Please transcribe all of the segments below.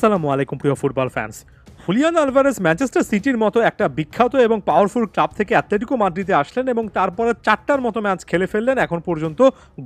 আসসালামু আলাইকুম প্রিয় football fans. Julian Alvarez Manchester সিটির মতো একটা বিখ্যাত এবং পাওয়ারফুল ক্লাব থেকে অ্যাটলেটিকো মাদ্রিদে আসলেন এবং তারপরে ৪টার মতো ম্যাচ খেলে ফেললেন। এখন পর্যন্ত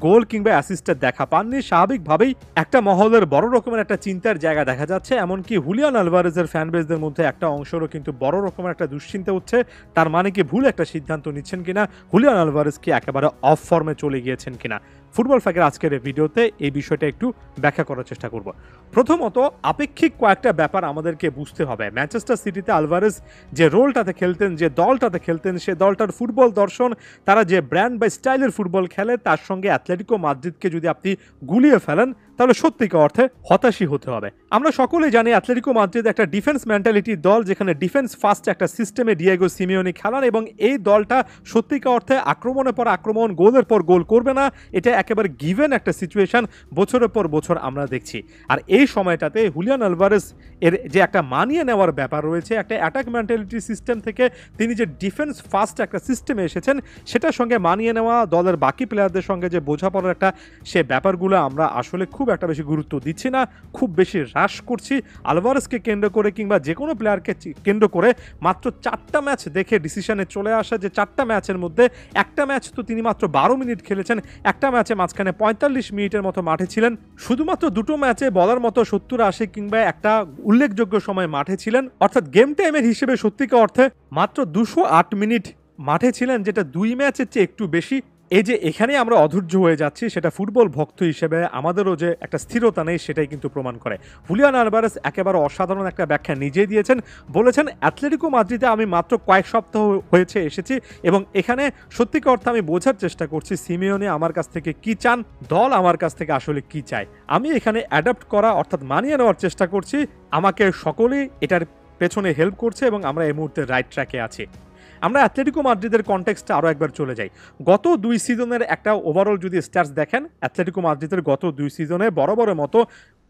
গোল কিংবা অ্যাসিস্টের দেখা পাননি। স্বাভাবিকভাবেই একটা মহলের বড় রকমের একটা চিন্তার জায়গা দেখা যাচ্ছে। এমনকি হুলিয়ান আলভারেজের ফ্যান বেসদের মধ্যে একটা অংশেরও কিন্তু বড় রকমের একটা দুশ্চিন্তা হচ্ছে। তার মানে কি ভুল একটা সিদ্ধান্ত নিচ্ছেন কিনা, হুলিয়ান আলভারেজ কি একেবারে অফ ফর্মে চলে গিয়েছেন কিনা। ফুটবল ফ্যাকের আজকের এই ভিডিওতে এই বিষয়টা একটু ব্যাখ্যা করার চেষ্টা করব। প্রথমত, আপেক্ষিক কয়েকটা ব্যাপার আমাদেরকে বুঝতে হবে। ম্যানচেস্টার সিটিতে আলভারেজ যে রোলটাতে খেলতেন, যে দলটাতে খেলতেন, সে দলটার ফুটবল দর্শন, তারা যে ব্র্যান্ড বা স্টাইলের ফুটবল খেলে, তার সঙ্গে অ্যাটলেটিকো মাদ্রিদকে যদি আপনি গুলিয়ে ফেলেন তাহলে সত্যিকার অর্থে হতাশই হতে হবে। আমরা সকলেই জানি অ্যাটলেটিকো মাদ্রিদ একটা ডিফেন্স মেন্টালিটির দল, যেখানে ডিফেন্স ফার্স্ট একটা সিস্টেমে ডিয়েগো সিমিওনি খেলান, এবং এই দলটা সত্যিকার অর্থে আক্রমণের পর আক্রমণ, গোলের পর গোল করবে না, এটা একেবারে গিভেন একটা সিচুয়েশন বছরের পর বছর আমরা দেখছি। আর এই সময়টাতে হুলিয়ান আলভারেজ এর যে একটা মানিয়ে নেওয়ার ব্যাপার রয়েছে, একটা অ্যাটাক মেন্টালিটি সিস্টেম থেকে তিনি যে ডিফেন্স ফার্স্ট একটা সিস্টেমে এসেছেন, সেটার সঙ্গে মানিয়ে নেওয়া, দলের বাকি প্লেয়ারদের সঙ্গে যে বোঝাপড়ার একটা সে ব্যাপারগুলো আমরা আসলে খুব একটা বেশি গুরুত্ব দিচ্ছি না, খুব বেশি হ্রাস করছি। আলভারেজকে কেন্দ্র করে কিংবা যে কোনো প্লেয়ারকে কেন্দ্র করে মাত্র 4টা ম্যাচ দেখে ডিসিশনে চলে আসা যে 4টা ম্যাচের মধ্যে একটা ম্যাচ তো তিনি মাত্র 12 মিনিট খেলেছেন, একটা ম্যাচে মাঝখানে 45 মিনিটের মতো মাঠে ছিলেন, শুধুমাত্র দুটো ম্যাচে বলার মতো 70-80 কিংবা একটা উল্লেখযোগ্য সময় মাঠে ছিলেন, অর্থাৎ গেম টাইমের হিসেবে সত্যিকার অর্থে মাত্র 208 মিনিট মাঠে ছিলেন, যেটা 2 ম্যাচের চেয়ে একটু বেশি। এই যে এখানে আমরা অধৈর্য হয়ে যাচ্ছি, সেটা ফুটবল ভক্ত হিসেবে আমাদেরও যে একটা স্থিরতা নেই সেটাই কিন্তু প্রমাণ করে। হুলিয়ান আলভারেজ একেবারে অসাধারণ একটা ব্যাখ্যা নিজেই দিয়েছেন, বলেছেন অ্যাটলেটিকো মাদ্রিদে আমি মাত্র কয়েক সপ্তাহ হয়েছে এসেছি এবং এখানে সত্যিকার অর্থে আমি বোঝার চেষ্টা করছি সিমিওনে আমার কাছ থেকে কি চান, দল আমার কাছ থেকে আসলে কি চায়। আমি এখানে অ্যাডাপ্ট করা অর্থাৎ মানিয়ে নেওয়ার চেষ্টা করছি, আমাকে সকলেই এটার পেছনে হেল্প করছে এবং আমরা এই মুহূর্তে রাইট ট্র্যাকে আছি। আমরা অ্যাটলেটিকো মাদ্রিদের কনটেক্সটে আরও একবার চলে যাই। গত 2 সিজনের একটা ওভারঅল যদি স্ট্যাটস দেখেন, অ্যাটলেটিকো মাদ্রিদের গত 2 সিজনে বরাবরের মতো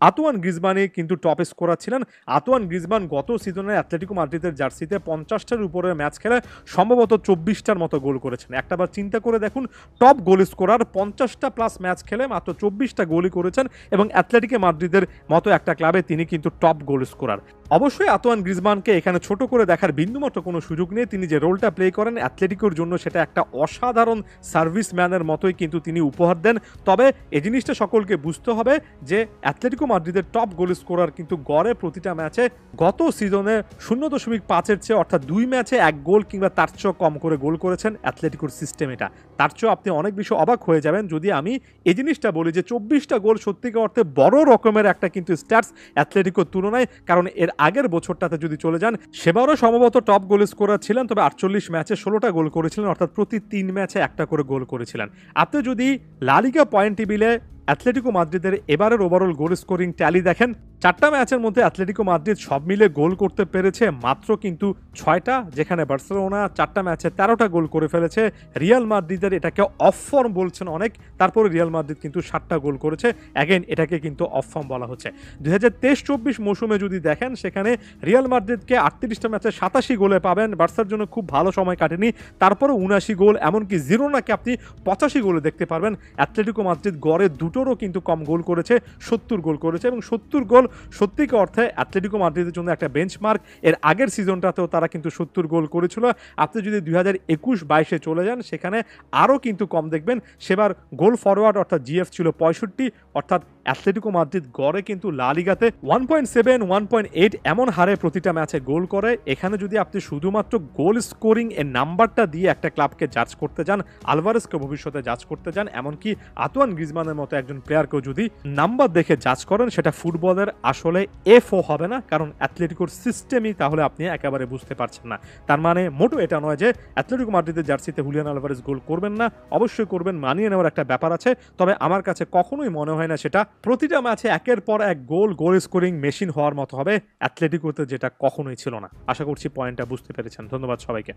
আতোয়ান গ্রিজমানই কিন্তু টপ স্কোরার ছিলেন। আতোয়ান গ্রিজমান গত সিজনে অ্যাটলেটিকো মাদ্রিদের জার্সিতে 50টার উপরে ম্যাচ খেলে সম্ভবত 24টার মতো গোল করেছেন। একটাবার চিন্তা করে দেখুন, টপ গোল স্কোরার 50টা প্লাস ম্যাচ খেলে মাত্র 24টা গোলই করেছেন এবং অ্যাটলেটিকো মাদ্রিদের মতো একটা ক্লাবে তিনি কিন্তু টপ গোল স্কোরার। অবশ্যই আতোয়ান গ্রিজমানকে এখানে ছোট করে দেখার বিন্দুমাত্র কোনো সুযোগ নেই। তিনি যে রোলটা প্লে করেন অ্যাটলেটিকোর জন্য, সেটা একটা অসাধারণ সার্ভিস ম্যানের মতোই কিন্তু তিনি উপহার দেন। তবে এই জিনিসটা সকলকে বুঝতে হবে যে অ্যাটলেটিকো মাদ্রিদের টপ গোল স্কোরার কিন্তু গড়ে প্রতিটা ম্যাচে গত সিজনে 0.5-এর চেয়ে, অর্থাৎ 2 ম্যাচে 1 গোল কিংবা তার চেয়েও কম করে গোল করেছেন অ্যাটলেটিকোর সিস্টেম। এটা তার চেয়েও আপনি অনেক বেশি অবাক হয়ে যাবেন যদি আমি এই জিনিসটা বলি যে 24টা গোল সত্যিকার অর্থে বড় রকমের একটা কিন্তু স্ট্যাটস অ্যাটলেটিকোর তুলনায়। কারণ এর আগের বছরটাতে যদি চলে যান, সেবারও সম্ভবত টপ গোল স্কোরার ছিলেন, তবে 48 ম্যাচে 16টা গোল করেছিলেন, অর্থাৎ প্রতি 3 ম্যাচে একটা করে গোল করেছিলেন। আপনি যদি লা লিগা পয়েন্ট টেবিলে অ্যাটলেটিকো মাদ্রিদের এবারের ওভারঅল গোল স্কোরিং ট্যালি দেখেন, 4টা ম্যাচের মধ্যে অ্যাটলেটিকো মাদ্রিদ সব মিলে গোল করতে পেরেছে মাত্র কিন্তু 6টা, যেখানে বার্সেলোনা 4টা ম্যাচে 13টা গোল করে ফেলেছে। রিয়াল মাদ্রিদের এটাকে অফ ফর্ম বলছেন অনেক, তারপরে রিয়াল মাদ্রিদ কিন্তু 7টা গোল করেছে, অ্যাগেন এটাকে কিন্তু অফ ফর্ম বলা হচ্ছে। 2023-24 মৌসুমে যদি দেখেন, সেখানে রিয়াল মাদ্রিদকে 38টা ম্যাচে 87 গোলে পাবেন। বার্সার জন্য খুব ভালো সময় কাটেনি, তারপরে 79 গোল, এমনকি জিরোনাকে আপনি 85 গোলে দেখতে পারবেন। অ্যাটলেটিকো মাদ্রিদ গড়ে দুটোরও কিন্তু কম গোল করেছে, 70 গোল করেছে, এবং 70 গোল সত্যিকার অর্থে অ্যাটলেটিকো মাদ্রিদের জন্য একটা বেঞ্চমার্ক। এর আগের সিজনটাতেও তারা কিন্তু 70 গোল করেছিল। আপনি যদি 2021-22-এ চলে যান, সেখানে আরও কিন্তু কম দেখবেন। সেবার গোল ফরওয়ার্ড অর্থাৎ জিএফ ছিল 65, অর্থাৎ অ্যাটলেটিকো মাদ্রিদ গড়ে কিন্তু লা লিগাতে 1.7, 1.8 এমন হারে প্রতিটা ম্যাচে গোল করে। এখানে যদি আপনি শুধুমাত্র গোল স্কোরিং এর নাম্বারটা দিয়ে একটা ক্লাবকে জাজ করতে যান, আলভারেজকে ভবিষ্যতে জাজ করতে যান, এমনকি আতোয়ান গ্রিজমানের মতো একজন প্লেয়ারকেও যদি নাম্বার দেখে জাজ করেন, সেটা ফুটবলের আসলে এফও হবে না, কারণ অ্যাটলেটিকোর সিস্টেমই তাহলে আপনি একেবারে বুঝতে পারছেন না। তার মানে মোটো এটা নয় যে অ্যাটলেটিকো মাদ্রিদের জার্সিতে হুলিয়ান আলভারেজ গোল করবেন না, অবশ্যই করবেন, মানিয়ে নেওয়ার একটা ব্যাপার আছে। তবে আমার কাছে কখনোই মনে হয় না সেটা প্রতিটা ম্যাচে একের পর এক গোল স্কোরিং মেশিন হওয়ার মতো হবে অ্যাটলেটিকোতে, যেটা কখনোই ছিল না। আশা করছি পয়েন্টটা বুঝতে পেরেছেন। ধন্যবাদ সবাইকে।